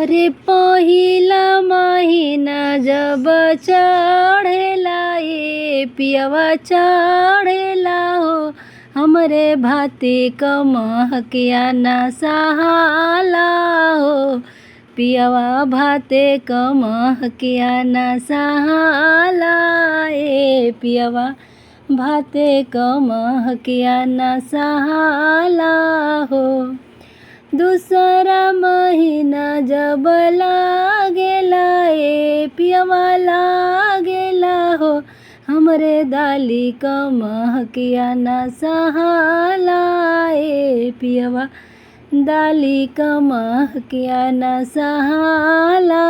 अरे पहिला महीना जब चढ़ेला ए पियवा चढ़ेला हो, हमरे भाती क महकिया ना सहाला हो। पियवा भाते क महकिया ना सहाला ए पियवा भाते क महकिया ना सहाला हो। दूसरा महीना जब लागेला ए पियवा लागेला हो, हमरे दाली क महकिया ना सहाला ए पियवा दाली क महकिया ना सहाला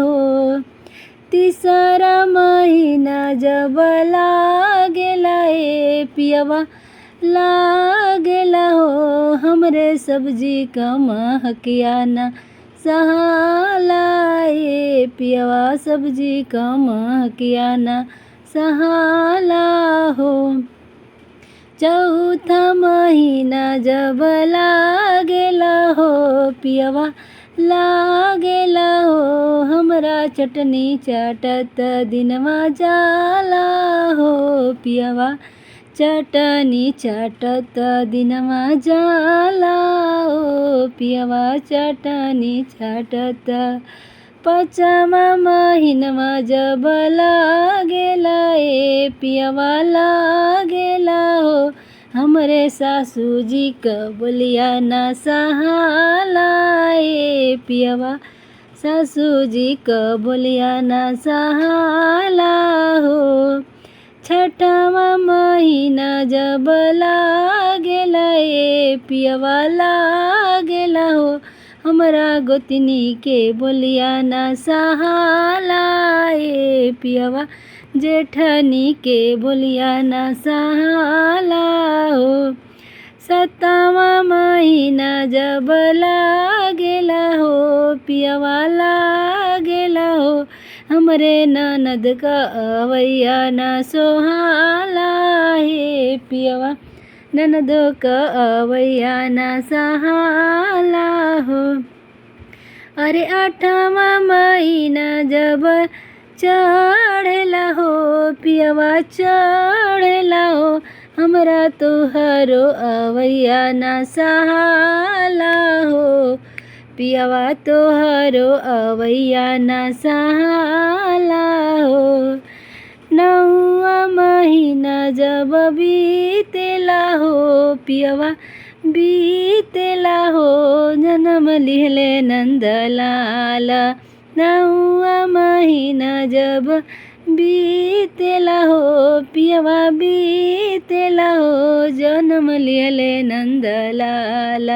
हो। तीसरा महीना जब लागेला ए पियवा लागेला हो, हमरे सब्जी क महकिया ना सहाला ए पियवा सब्जी क महकिया ना सहाला हो। चौथा महीना जब लागेला हो, पियवा लागेला हो, हमरा चटनी चाटत दिनवा जाला हो। पियवा चटनी चाटत दिनवा जाला हो, पियवा चटनी चाटत। पाँचवा महीनवा जब लागेला ए पियवा लागेला हो, हमरे सासू जी क बोलिया ना सहाला ए पियवा सासू जी क बोलिया ना सहाला हो। छठवा महीना जब लागेला ए पियवा लागेला हो, हमरा गोतनी के बोलिया ना सहाला ए पियवा जेठनी के बोलिया ना सहाला हो। सातवा महीना जब लागेला हो, पियवा लागेला हो, हमरे ननद क अवैया ना सोहाला हे पियवा ननद क अवैया ना सहाला हो। अरे आठवा महीना जब चढ़ेला हो, पियवा चढ़ेला हो, हमरा तोहरो अवैया ना सहाला हो। पियवा तोहरो अवैया ना सहाला हो। नौवा महीना जब बीतेला हो, पियवा बीतेला हो, जन्म लिहले नंदलाल। नौवा महीना जब बीतेला हो, पियवा बीतेला हो, जन्म लिहले नंदलाल।